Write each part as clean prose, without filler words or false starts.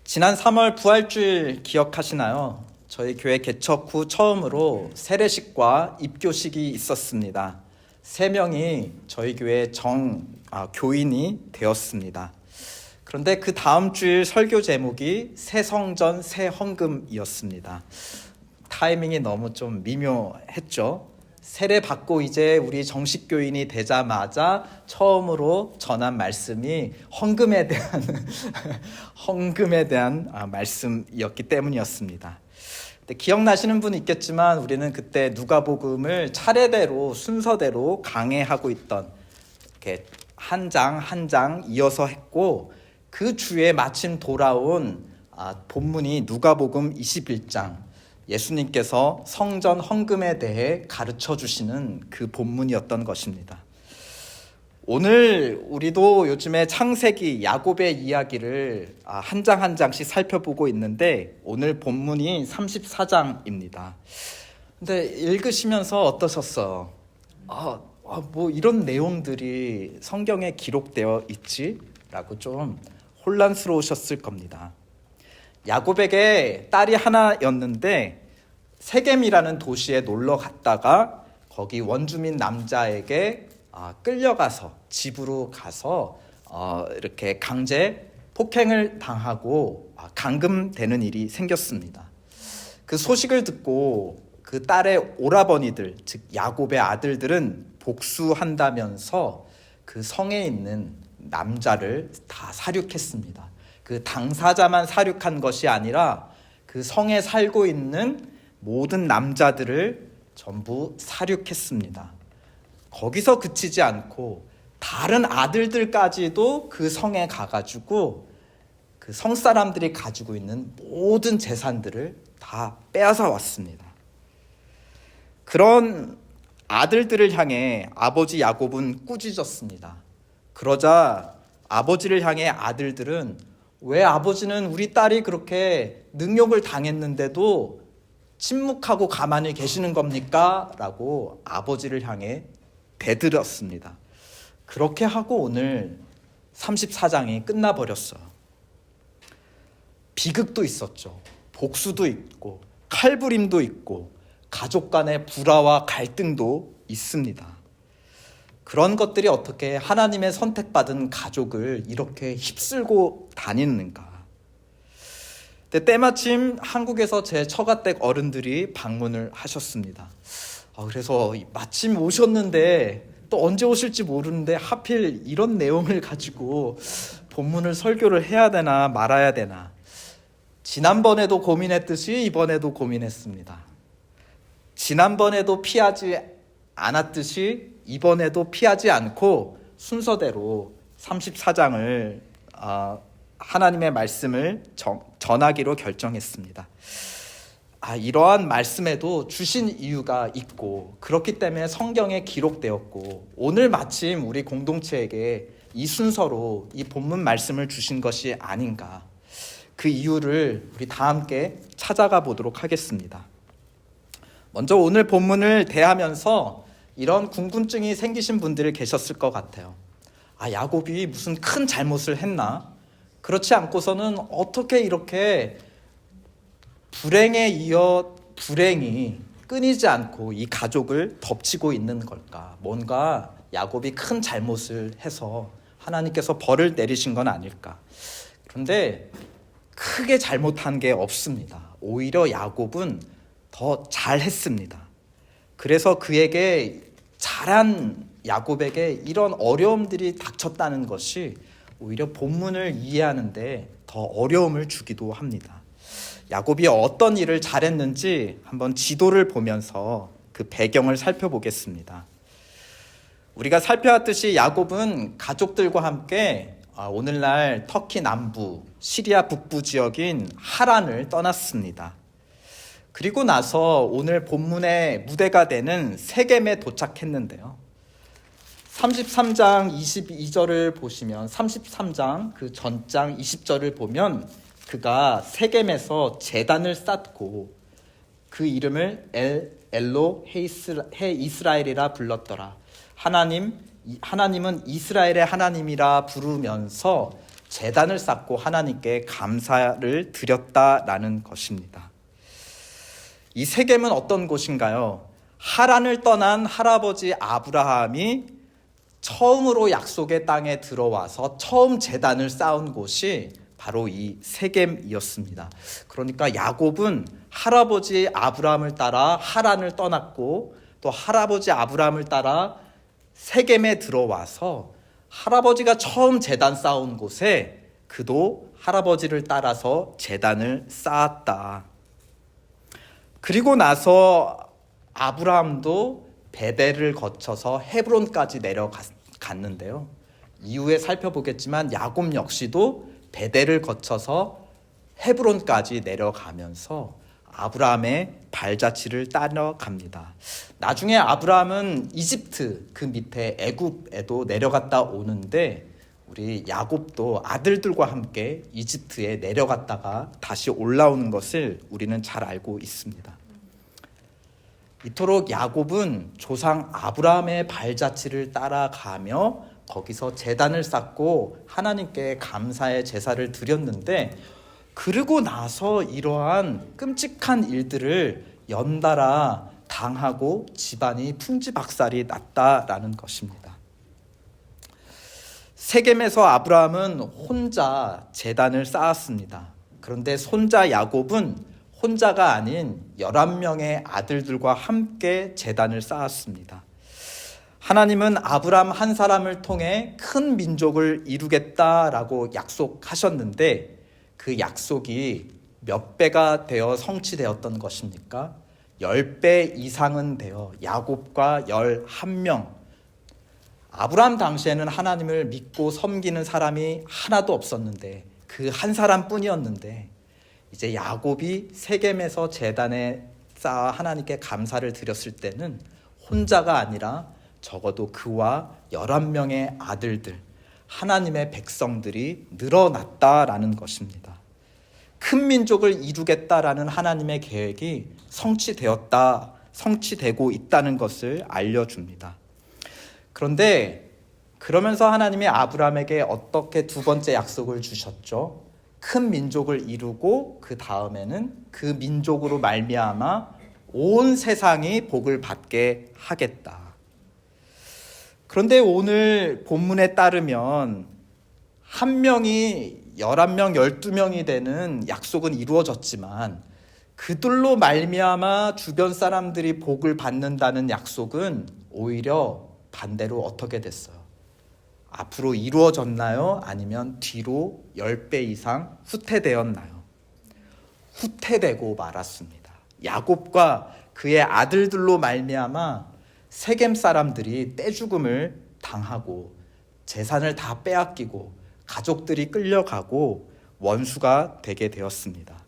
지난 3월 부활주일 기억하시나요? 저희 교회 개척 후 처음으로 세례식과 입교식이 있었습니다. 3명이 저희 교회 교인이 되었습니다. 그런데 그 다음 주일 설교 제목이 새 성전 새 헌금이었습니다. 타이밍이 너무 좀 미묘했죠. 세례 받고 이제 우리 정식 교인이 되자마자 처음으로 전한 말씀이 헌금에 대한 말씀이었기 때문이었습니다. 근데 기억나시는 분 있겠지만 우리는 그때 누가복음을 차례대로 순서대로 강해하고 있던, 이렇게 한 장 한 장 이어서 했고, 그 주에 마침 돌아온 본문이 누가복음 21장, 예수님께서 성전 헌금에 대해 가르쳐 주시는 그 본문이었던 것입니다. 오늘 우리도 요즘에 창세기, 야곱의 이야기를 한 장 한 장씩 살펴보고 있는데, 오늘 본문이 34장입니다. 근데 읽으시면서 어떠셨어요? 뭐 이런 내용들이 성경에 기록되어 있지? 라고 좀 혼란스러우셨을 겁니다. 야곱에게 딸이 하나였는데 세겜이라는 도시에 놀러 갔다가 거기 원주민 남자에게 끌려가서 집으로 가서 이렇게 강제 폭행을 당하고 감금되는 일이 생겼습니다. 그 소식을 듣고 그 딸의 오라버니들, 즉 야곱의 아들들은 복수한다면서 그 성에 있는 남자를 다 살육했습니다. 그 당사자만 살육한 것이 아니라 그 성에 살고 있는 모든 남자들을 전부 살육했습니다. 거기서 그치지 않고 다른 아들들까지도 그 성에 가가지고 그 성 사람들이 가지고 있는 모든 재산들을 다 빼앗아 왔습니다. 그런 아들들을 향해 아버지 야곱은 꾸짖었습니다. 그러자 아버지를 향해 아들들은, 왜 아버지는 우리 딸이 그렇게 능욕을 당했는데도 침묵하고 가만히 계시는 겁니까? 라고 아버지를 향해 대들었습니다. 그렇게 하고 오늘 34장이 끝나버렸어요. 비극도 있었죠. 복수도 있고 칼부림도 있고 가족 간의 불화와 갈등도 있습니다. 그런 것들이 어떻게 하나님의 선택받은 가족을 이렇게 휩쓸고 다니는가? 근데 때마침 한국에서 제 처가댁 어른들이 방문을 하셨습니다. 그래서 마침 오셨는데 또 언제 오실지 모르는데 하필 이런 내용을 가지고 본문을 설교를 해야 되나 말아야 되나, 지난번에도 고민했듯이 이번에도 고민했습니다. 지난번에도 피하지 않았듯이 이번에도 피하지 않고 순서대로 34장을 하나님의 말씀을 전하기로 결정했습니다. 이러한 말씀에도 주신 이유가 있고, 그렇기 때문에 성경에 기록되었고, 오늘 마침 우리 공동체에게 이 순서로 이 본문 말씀을 주신 것이 아닌가, 그 이유를 우리 다 함께 찾아가 보도록 하겠습니다. 먼저 오늘 본문을 대하면서 이런 궁금증이 생기신 분들이 계셨을 것 같아요. 야곱이 무슨 큰 잘못을 했나? 그렇지 않고서는 어떻게 이렇게 불행에 이어 불행이 끊이지 않고 이 가족을 덮치고 있는 걸까? 뭔가 야곱이 큰 잘못을 해서 하나님께서 벌을 내리신 건 아닐까? 그런데 크게 잘못한 게 없습니다. 오히려 야곱은 더 잘했습니다. 그래서 그에게 잘한 야곱에게 이런 어려움들이 닥쳤다는 것이 오히려 본문을 이해하는데 더 어려움을 주기도 합니다. 야곱이 어떤 일을 잘했는지 한번 지도를 보면서 그 배경을 살펴보겠습니다. 우리가 살펴봤듯이 야곱은 가족들과 함께 오늘날 터키 남부, 시리아 북부 지역인 하란을 떠났습니다. 그리고 나서 오늘 본문의 무대가 되는 세겜에 도착했는데요. 33장 22절을 보시면, 33장 그 전장 20절을 보면 그가 세겜에서 제단을 쌓고 그 이름을 엘로 해 이스라엘이라 불렀더라. 하나님은 이스라엘의 하나님이라 부르면서 제단을 쌓고 하나님께 감사를 드렸다라는 것입니다. 이 세겜은 어떤 곳인가요? 하란을 떠난 할아버지 아브라함이 처음으로 약속의 땅에 들어와서 처음 제단을 쌓은 곳이 바로 이 세겜이었습니다. 그러니까 야곱은 할아버지 아브라함을 따라 하란을 떠났고 또 할아버지 아브라함을 따라 세겜에 들어와서 할아버지가 처음 제단 쌓은 곳에 그도 할아버지를 따라서 제단을 쌓았다. 그리고 나서 아브라함도 베델을 거쳐서 헤브론까지 내려갔는데요. 이후에 살펴보겠지만 야곱 역시도 베델을 거쳐서 헤브론까지 내려가면서 아브라함의 발자취를 따라갑니다. 나중에 아브라함은 이집트 그 밑에 애굽에도 내려갔다 오는데 우리 야곱도 아들들과 함께 이집트에 내려갔다가 다시 올라오는 것을 우리는 잘 알고 있습니다. 이토록 야곱은 조상 아브라함의 발자취를 따라가며 거기서 제단을 쌓고 하나님께 감사의 제사를 드렸는데 그러고 나서 이러한 끔찍한 일들을 연달아 당하고 집안이 풍지박살이 났다라는 것입니다. 세겜에서 아브라함은 혼자 제단을 쌓았습니다. 그런데 손자 야곱은 혼자가 아닌 11명의 아들들과 함께 제단을 쌓았습니다. 하나님은 아브라함 한 사람을 통해 큰 민족을 이루겠다라고 약속하셨는데 그 약속이 몇 배가 되어 성취되었던 것입니까? 10배 이상은 되어 야곱과 11명. 아브라함 당시에는 하나님을 믿고 섬기는 사람이 하나도 없었는데 그 한 사람뿐이었는데 이제 야곱이 세겜에서 제단에 쌓아 하나님께 감사를 드렸을 때는 혼자가 아니라 적어도 그와 11명의 아들들, 하나님의 백성들이 늘어났다라는 것입니다. 큰 민족을 이루겠다라는 하나님의 계획이 성취되고 있다는 것을 알려줍니다. 그런데 그러면서 하나님이 아브라함에게 어떻게 두 번째 약속을 주셨죠? 큰 민족을 이루고 그 다음에는 그 민족으로 말미암아 온 세상이 복을 받게 하겠다. 그런데 오늘 본문에 따르면 한 명이 11명, 12명이 되는 약속은 이루어졌지만 그들로 말미암아 주변 사람들이 복을 받는다는 약속은 오히려 반대로 어떻게 됐어요? 앞으로 이루어졌나요? 아니면 뒤로 10배 이상 후퇴되었나요? 후퇴되고 말았습니다. 야곱과 그의 아들들로 말미암아 세겜 사람들이 떼죽음을 당하고 재산을 다 빼앗기고 가족들이 끌려가고 원수가 되게 되었습니다.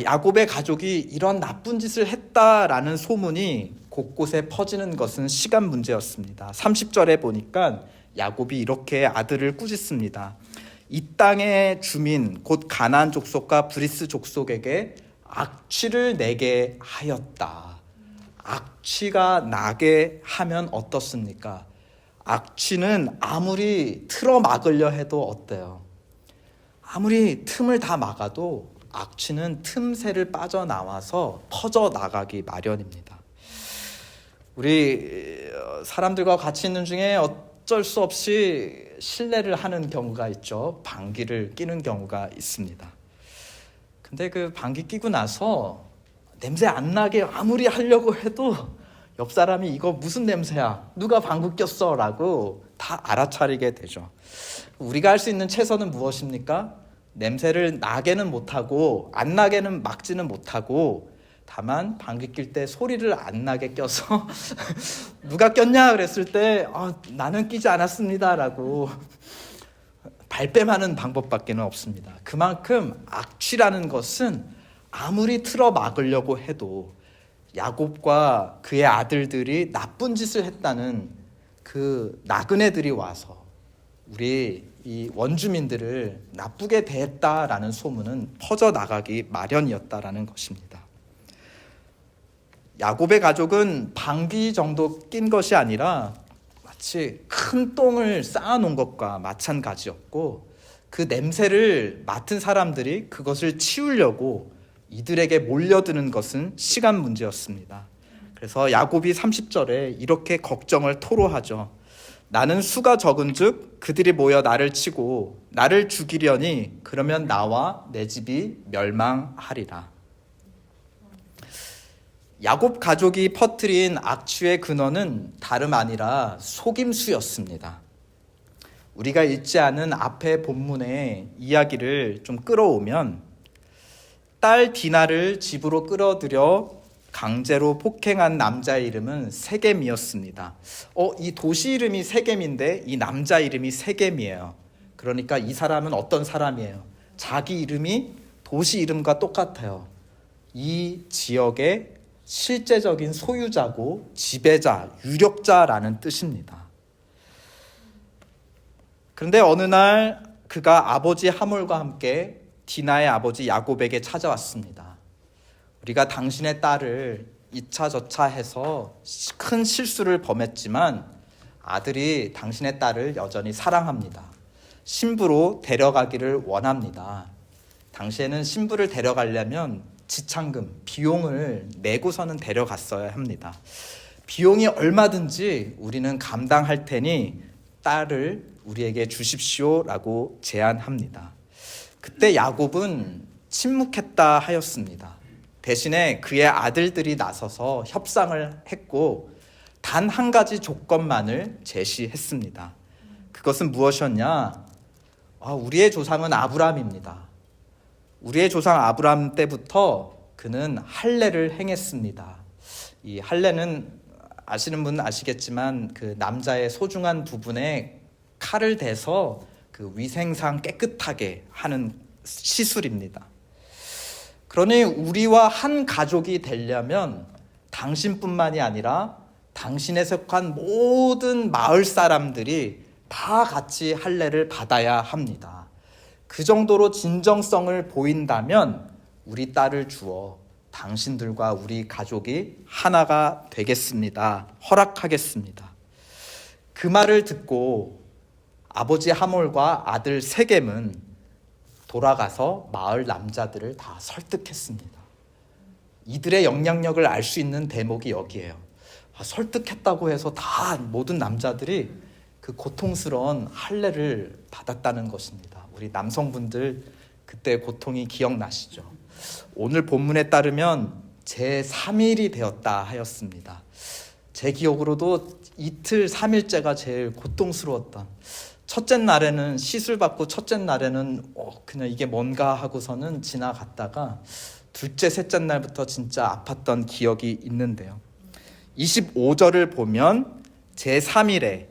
야곱의 가족이 이런 나쁜 짓을 했다라는 소문이 곳곳에 퍼지는 것은 시간 문제였습니다. 30절에 보니까 야곱이 이렇게 아들을 꾸짖습니다. 이 땅의 주민 곧 가나안 족속과 브리스 족속에게 악취를 내게 하였다. 악취가 나게 하면 어떻습니까? 악취는 아무리 틀어 막으려 해도 어때요? 아무리 틈을 다 막아도 악취는 틈새를 빠져나와서 퍼져나가기 마련입니다. 우리 사람들과 같이 있는 중에 어쩔 수 없이 실례를 하는 경우가 있죠. 방귀를 뀌는 경우가 있습니다. 근데 그 방귀 뀌고 나서 냄새 안 나게 아무리 하려고 해도 옆 사람이 이거 무슨 냄새야? 누가 방귀 꼈어? 라고 다 알아차리게 되죠. 우리가 할 수 있는 최선은 무엇입니까? 냄새를 나게는 못하고 안 나게는 막지는 못하고 다만 방귀 낄 때 소리를 안 나게 껴서 누가 꼈냐 그랬을 때 나는 끼지 않았습니다 라고 발뺌하는 방법밖에는 없습니다. 그만큼 악취라는 것은 아무리 틀어 막으려고 해도 야곱과 그의 아들들이 나쁜 짓을 했다는 그 나그네들이 와서 우리 이 원주민들을 나쁘게 대했다라는 소문은 퍼져나가기 마련이었다라는 것입니다. 야곱의 가족은 방귀 정도 낀 것이 아니라 마치 큰 똥을 쌓아놓은 것과 마찬가지였고, 그 냄새를 맡은 사람들이 그것을 치우려고 이들에게 몰려드는 것은 시간 문제였습니다. 그래서 야곱이 30절에 이렇게 걱정을 토로하죠. 나는 수가 적은즉 그들이 모여 나를 치고 나를 죽이려니 그러면 나와 내 집이 멸망하리라. 야곱 가족이 퍼뜨린 악취의 근원은 다름 아니라 속임수였습니다. 우리가 읽지 않은 앞의 본문의 이야기를 좀 끌어오면, 딸 디나를 집으로 끌어들여 강제로 폭행한 남자의 이름은 세겜이었습니다. 이 도시 이름이 세겜인데 이 남자 이름이 세겜이에요. 그러니까 이 사람은 어떤 사람이에요? 자기 이름이 도시 이름과 똑같아요. 이 지역의 실제적인 소유자고 지배자, 유력자라는 뜻입니다. 그런데 어느 날 그가 아버지 하몰과 함께 디나의 아버지 야곱에게 찾아왔습니다. 우리가 당신의 딸을 이차 저차 해서 큰 실수를 범했지만 아들이 당신의 딸을 여전히 사랑합니다. 신부로 데려가기를 원합니다. 당시에는 신부를 데려가려면 지참금, 비용을 내고서는 데려갔어야 합니다. 비용이 얼마든지 우리는 감당할 테니 딸을 우리에게 주십시오라고 제안합니다. 그때 야곱은 침묵했다 하였습니다. 대신에 그의 아들들이 나서서 협상을 했고 단 한 가지 조건만을 제시했습니다. 그것은 무엇이었냐? 우리의 조상은 아브람입니다. 우리의 조상 아브람 때부터 그는 할례를 행했습니다. 이 할례는 아시는 분은 아시겠지만 그 남자의 소중한 부분에 칼을 대서 그 위생상 깨끗하게 하는 시술입니다. 그러니 우리와 한 가족이 되려면 당신뿐만이 아니라 당신에 속한 모든 마을 사람들이 다 같이 할례를 받아야 합니다. 그 정도로 진정성을 보인다면 우리 딸을 주어 당신들과 우리 가족이 하나가 되겠습니다. 허락하겠습니다. 그 말을 듣고 아버지 하몰과 아들 세겜은 돌아가서 마을 남자들을 다 설득했습니다. 이들의 영향력을 알 수 있는 대목이 여기에요. 설득했다고 해서 다 모든 남자들이 그 고통스러운 할례를 받았다는 것입니다. 우리 남성분들 그때 고통이 기억나시죠? 오늘 본문에 따르면 제3일이 되었다 하였습니다. 제 기억으로도 이틀 3일째가 제일 고통스러웠던, 첫째 날에는 시술받고 첫째 날에는 그냥 이게 뭔가 하고서는 지나갔다가 둘째, 셋째 날부터 진짜 아팠던 기억이 있는데요. 25절을 보면 제3일에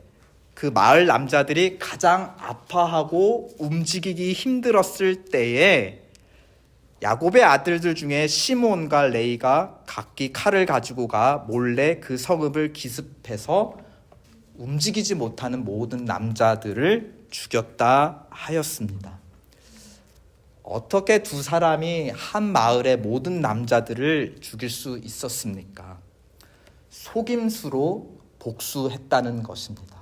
그 마을 남자들이 가장 아파하고 움직이기 힘들었을 때에 야곱의 아들들 중에 시몬과 레이가 각기 칼을 가지고 가 몰래 그 성읍을 기습해서 움직이지 못하는 모든 남자들을 죽였다 하였습니다. 어떻게 두 사람이 한 마을의 모든 남자들을 죽일 수 있었습니까? 속임수로 복수했다는 것입니다.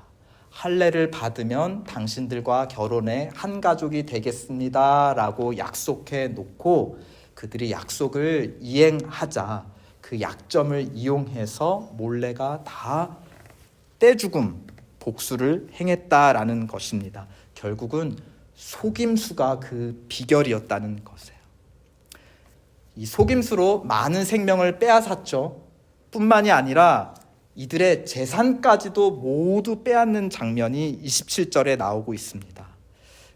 할례를 받으면 당신들과 결혼해 한 가족이 되겠습니다 라고 약속해 놓고 그들이 약속을 이행하자 그 약점을 이용해서 몰래가 다 떼죽음, 복수를 행했다라는 것입니다. 결국은 속임수가 그 비결이었다는 것이에요. 이 속임수로 많은 생명을 빼앗았죠. 뿐만이 아니라 이들의 재산까지도 모두 빼앗는 장면이 27절에 나오고 있습니다.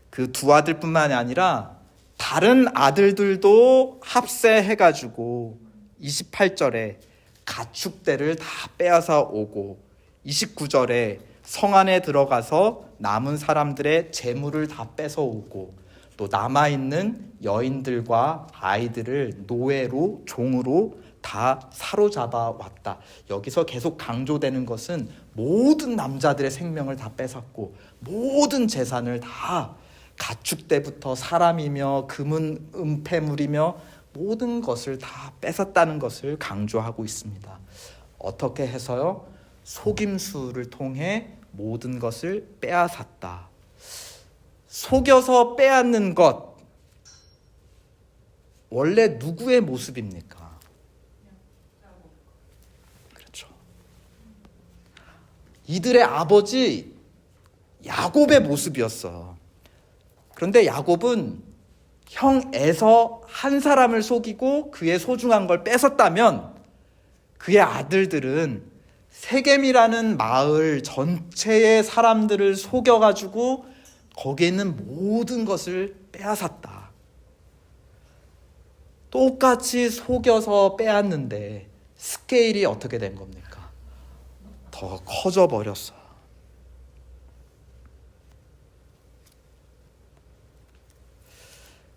그 두 아들뿐만이 아니라 다른 아들들도 합세해가지고 28절에 가축대를 다 빼앗아 오고 29절에 성 안에 들어가서 남은 사람들의 재물을 다 뺏어오고 또 남아있는 여인들과 아이들을 노예로 종으로 다 사로잡아 왔다. 여기서 계속 강조되는 것은 모든 남자들의 생명을 다 뺏었고 모든 재산을 다 가축대부터 사람이며 금은 은폐물이며 모든 것을 다 뺏었다는 것을 강조하고 있습니다. 어떻게 해서요? 속임수를 통해 모든 것을 빼앗았다. 속여서 빼앗는 것, 원래 누구의 모습입니까? 그렇죠. 이들의 아버지 야곱의 모습이었어. 그런데 야곱은 형 에서 한 사람을 속이고 그의 소중한 걸 뺏었다면, 그의 아들들은 세겜이라는 마을 전체의 사람들을 속여가지고 거기에 있는 모든 것을 빼앗았다. 똑같이 속여서 빼앗는데 스케일이 어떻게 된 겁니까? 더 커져 버렸어.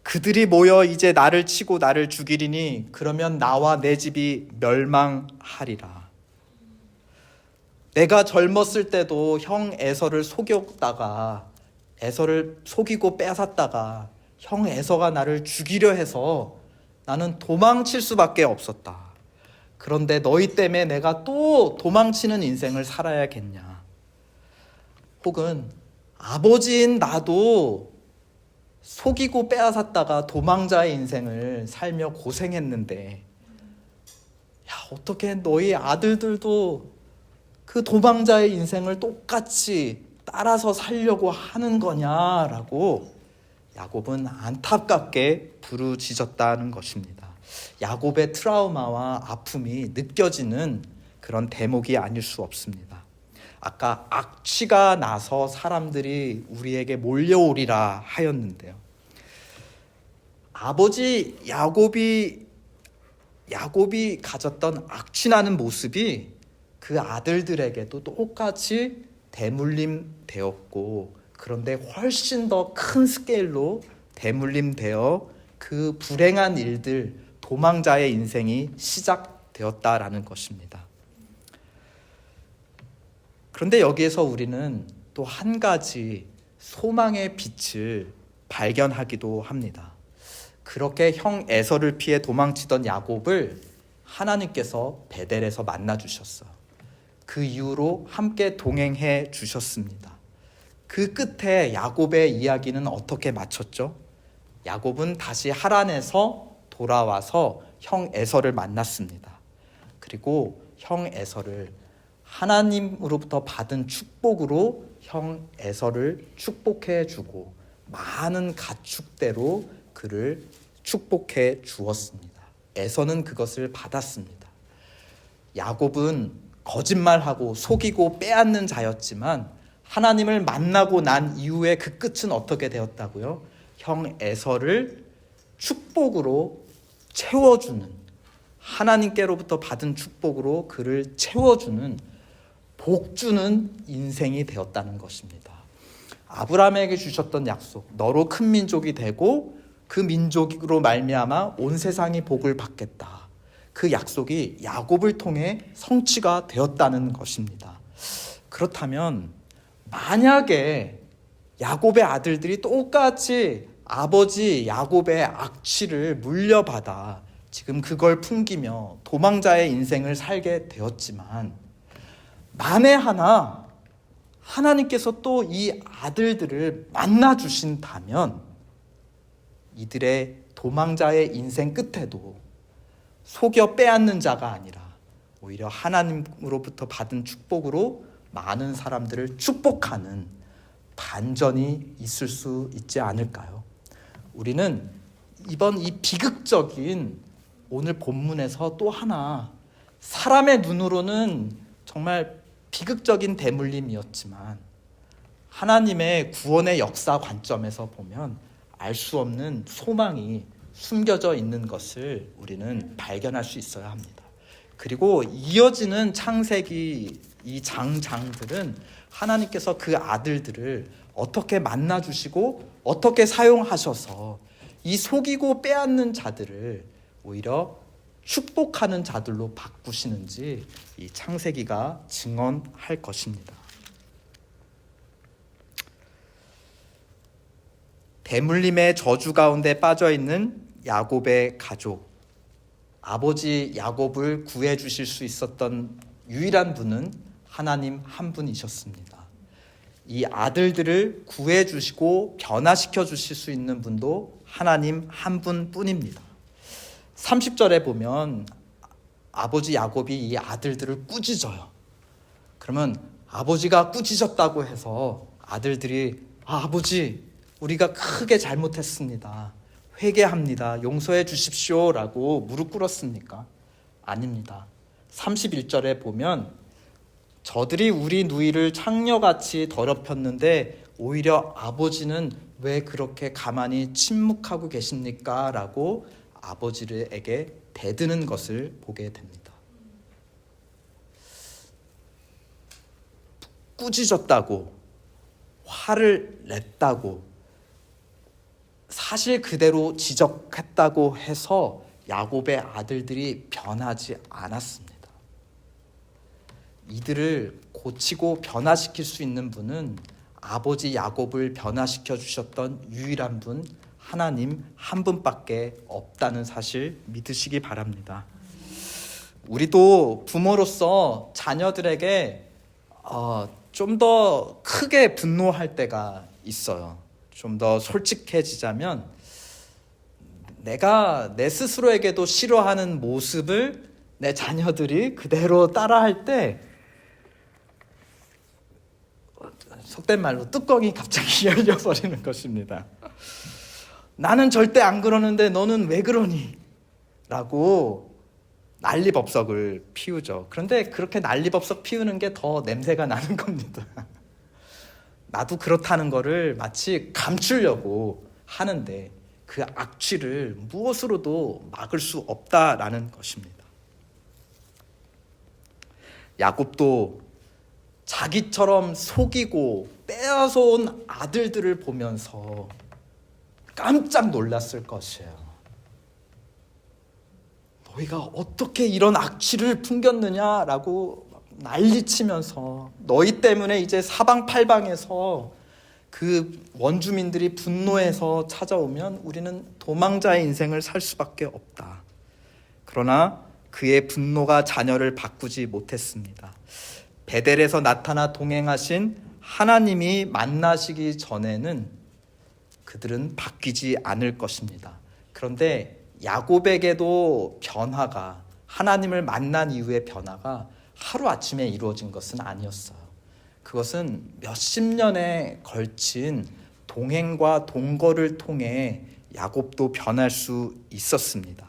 그들이 모여 이제 나를 치고 나를 죽이리니 그러면 나와 내 집이 멸망하리라. 내가 젊었을 때도 형 에서를 속였다가, 에서를 속이고 빼앗았다가 형 에서가 나를 죽이려 해서 나는 도망칠 수밖에 없었다. 그런데 너희 때문에 내가 또 도망치는 인생을 살아야겠냐. 혹은 아버지인 나도 속이고 빼앗았다가 도망자의 인생을 살며 고생했는데, 야, 어떻게 너희 아들들도 그 도망자의 인생을 똑같이 따라서 살려고 하는 거냐라고 야곱은 안타깝게 부르짖었다는 것입니다. 야곱의 트라우마와 아픔이 느껴지는 그런 대목이 아닐 수 없습니다. 아까 악취가 나서 사람들이 우리에게 몰려오리라 하였는데요. 아버지 야곱이 가졌던 악취나는 모습이 그 아들들에게도 똑같이 대물림 되었고, 그런데 훨씬 더 큰 스케일로 대물림 되어 그 불행한 일들, 도망자의 인생이 시작되었다라는 것입니다. 그런데 여기에서 우리는 또 한 가지 소망의 빛을 발견하기도 합니다. 그렇게 형 에서를 피해 도망치던 야곱을 하나님께서 베델에서 만나 주셨어. 그 이후로 함께 동행해 주셨습니다. 그 끝에 야곱의 이야기는 어떻게 마쳤죠? 야곱은 다시 하란에서 돌아와서 형 에서를 만났습니다. 그리고 형 에서를 하나님으로부터 받은 축복으로 형 에서를 축복해 주고 많은 가축대로 그를 축복해 주었습니다. 에서는 그것을 받았습니다. 야곱은 거짓말하고 속이고 빼앗는 자였지만 하나님을 만나고 난 이후에 그 끝은 어떻게 되었다고요? 형 에서를 축복으로 채워주는, 하나님께로부터 받은 축복으로 그를 채워주는, 복주는 인생이 되었다는 것입니다. 아브라함에게 주셨던 약속, 너로 큰 민족이 되고 그 민족으로 말미암아 온 세상이 복을 받겠다. 그 약속이 야곱을 통해 성취가 되었다는 것입니다. 그렇다면 만약에 야곱의 아들들이 똑같이 아버지 야곱의 악취를 물려받아 지금 그걸 풍기며 도망자의 인생을 살게 되었지만, 만에 하나 하나님께서 또 이 아들들을 만나 주신다면 이들의 도망자의 인생 끝에도 속여 빼앗는 자가 아니라 오히려 하나님으로부터 받은 축복으로 많은 사람들을 축복하는 반전이 있을 수 있지 않을까요? 우리는 이번 이 비극적인 오늘 본문에서 또 하나, 사람의 눈으로는 정말 비극적인 대물림이었지만 하나님의 구원의 역사 관점에서 보면 알 수 없는 소망이 숨겨져 있는 것을 우리는 발견할 수 있어야 합니다. 그리고 이어지는 창세기 이 장들은 하나님께서 그 아들들을 어떻게 만나주시고 어떻게 사용하셔서 이 속이고 빼앗는 자들을 오히려 축복하는 자들로 바꾸시는지 이 창세기가 증언할 것입니다. 대물림의 저주 가운데 빠져있는 야곱의 가족, 아버지 야곱을 구해 주실 수 있었던 유일한 분은 하나님 한 분이셨습니다. 이 아들들을 구해 주시고 변화시켜 주실 수 있는 분도 하나님 한 분뿐입니다. 30절에 보면 아버지 야곱이 이 아들들을 꾸짖어요. 그러면 아버지가 꾸짖었다고 해서 아들들이 아버지 우리가 크게 잘못했습니다. 회개합니다. 용서해 주십시오 라고 무릎 꿇었습니까? 아닙니다. 31절에 보면 저들이 우리 누이를 창녀같이 더럽혔는데 오히려 아버지는 왜 그렇게 가만히 침묵하고 계십니까? 라고 아버지에게 대드는 것을 보게 됩니다. 꾸짖었다고, 화를 냈다고, 사실 그대로 지적했다고 해서 야곱의 아들들이 변하지 않았습니다. 이들을 고치고 변화시킬 수 있는 분은 아버지 야곱을 변화시켜 주셨던 유일한 분 하나님 한 분밖에 없다는 사실 믿으시기 바랍니다. 우리도 부모로서 자녀들에게 좀 더 크게 분노할 때가 있어요. 좀 더 솔직해지자면 내가 내 스스로에게도 싫어하는 모습을 내 자녀들이 그대로 따라할 때 속된 말로 뚜껑이 갑자기 열려버리는 것입니다. 나는 절대 안 그러는데 너는 왜 그러니? 라고 난리법석을 피우죠. 그런데 그렇게 난리법석 피우는 게 더 냄새가 나는 겁니다. 나도 그렇다는 거를 마치 감추려고 하는데 그 악취를 무엇으로도 막을 수 없다라는 것입니다. 야곱도 자기처럼 속이고 빼앗아온 아들들을 보면서 깜짝 놀랐을 것이에요. 너희가 어떻게 이런 악취를 풍겼느냐라고 난리치면서 너희 때문에 이제 사방팔방에서 그 원주민들이 분노해서 찾아오면 우리는 도망자의 인생을 살 수밖에 없다. 그러나 그의 분노가 자녀를 바꾸지 못했습니다. 베델에서 나타나 동행하신 하나님이 만나시기 전에는 그들은 바뀌지 않을 것입니다. 그런데 야곱에게도 변화가, 하나님을 만난 이후의 변화가 하루아침에 이루어진 것은 아니었어요. 그것은 몇십 년에 걸친 동행과 동거를 통해 야곱도 변할 수 있었습니다.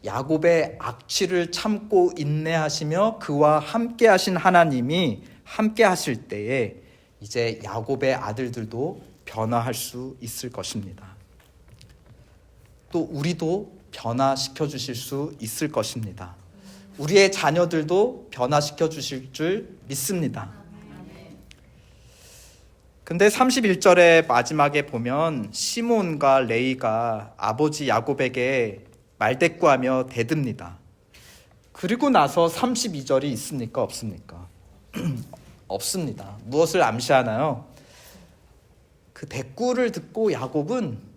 야곱의 악취를 참고 인내하시며 그와 함께 하신 하나님이 함께 하실 때에 이제 야곱의 아들들도 변화할 수 있을 것입니다. 또 우리도 변화시켜 주실 수 있을 것입니다. 우리의 자녀들도 변화시켜 주실 줄 믿습니다. 근데 31절의 마지막에 보면 시몬과 레이가 아버지 야곱에게 말대꾸하며 대듭니다. 그리고 나서 32절이 있습니까? 없습니까? 없습니다. 무엇을 암시하나요? 그 대꾸를 듣고 야곱은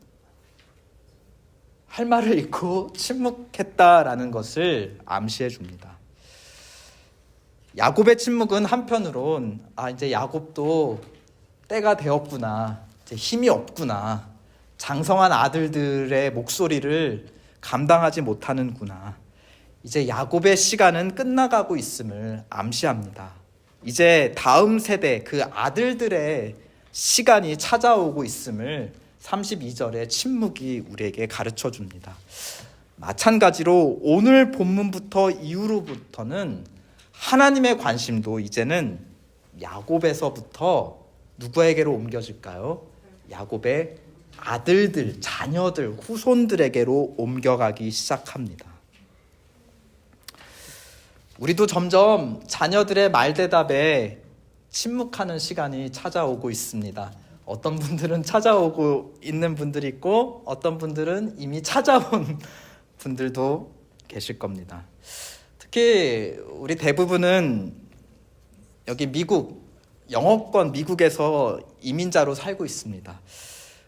할 말을 잃고 침묵했다라는 것을 암시해 줍니다. 야곱의 침묵은 한편으론 이제 야곱도 때가 되었구나, 이제 힘이 없구나, 장성한 아들들의 목소리를 감당하지 못하는구나, 이제 야곱의 시간은 끝나가고 있음을 암시합니다. 이제 다음 세대 그 아들들의 시간이 찾아오고 있음을 32절의 침묵이 우리에게 가르쳐 줍니다. 마찬가지로 오늘 본문부터 이후로부터는 하나님의 관심도 이제는 야곱에서부터 누구에게로 옮겨질까요? 야곱의 아들들, 자녀들, 후손들에게로 옮겨가기 시작합니다. 우리도 점점 자녀들의 말대답에 침묵하는 시간이 찾아오고 있습니다. 어떤 분들은 찾아오고 있는 분들이 있고 어떤 분들은 이미 찾아온 분들도 계실 겁니다. 특히 우리 대부분은 여기 미국, 영어권 미국에서 이민자로 살고 있습니다.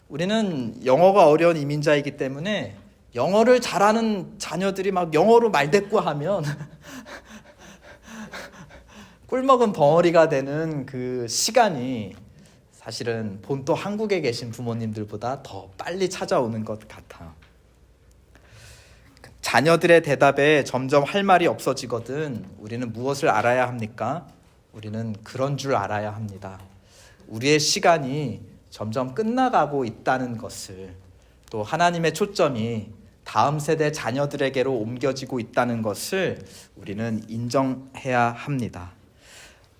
우리는 영어가 어려운 이민자이기 때문에 영어를 잘하는 자녀들이 막 영어로 말대꾸하면 꿀먹은 벙어리가 되는 그 시간이 사실은 본토 한국에 계신 부모님들보다 더 빨리 찾아오는 것 같아요. 자녀들의 대답에 점점 할 말이 없어지거든 우리는 무엇을 알아야 합니까? 우리는 그런 줄 알아야 합니다. 우리의 시간이 점점 끝나가고 있다는 것을, 또 하나님의 초점이 다음 세대 자녀들에게로 옮겨지고 있다는 것을 우리는 인정해야 합니다.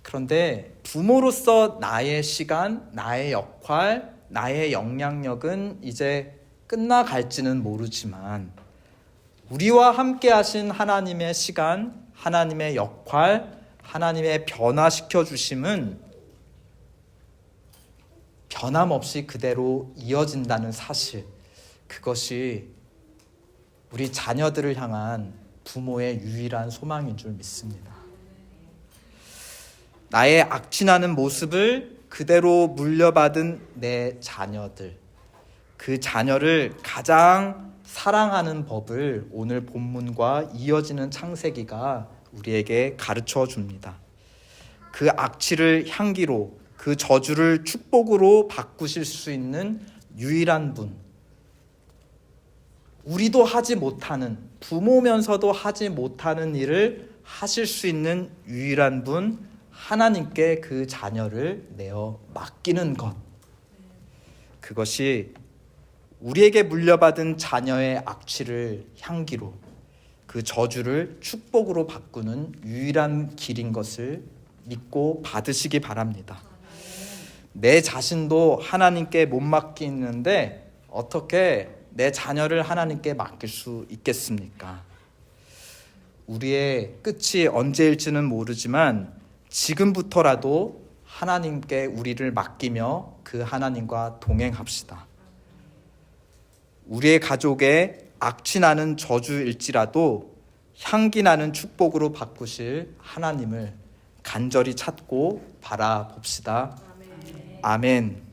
그런데 부모로서 나의 시간, 나의 역할, 나의 영향력은 이제 끝나갈지는 모르지만 우리와 함께 하신 하나님의 시간, 하나님의 역할, 하나님의 변화시켜 주심은 변함없이 그대로 이어진다는 사실, 그것이 우리 자녀들을 향한 부모의 유일한 소망인 줄 믿습니다. 나의 악취나는 모습을 그대로 물려받은 내 자녀들, 그 자녀를 가장 사랑하는 법을 오늘 본문과 이어지는 창세기가 우리에게 가르쳐 줍니다. 그 악취를 향기로, 그 저주를 축복으로 바꾸실 수 있는 유일한 분, 우리도 하지 못하는, 부모면서도 하지 못하는 일을 하실 수 있는 유일한 분, 하나님께 그 자녀를 내어 맡기는 것, 그것이 우리에게 물려받은 자녀의 악취를 향기로, 그 저주를 축복으로 바꾸는 유일한 길인 것을 믿고 받으시기 바랍니다. 내 자신도 하나님께 못 맡기는데 어떻게 내 자녀를 하나님께 맡길 수 있겠습니까? 우리의 끝이 언제일지는 모르지만 지금부터라도 하나님께 우리를 맡기며 그 하나님과 동행합시다. 우리의 가족의 악취나는 저주일지라도 향기나는 축복으로 바꾸실 하나님을 간절히 찾고 바라봅시다. 아멘.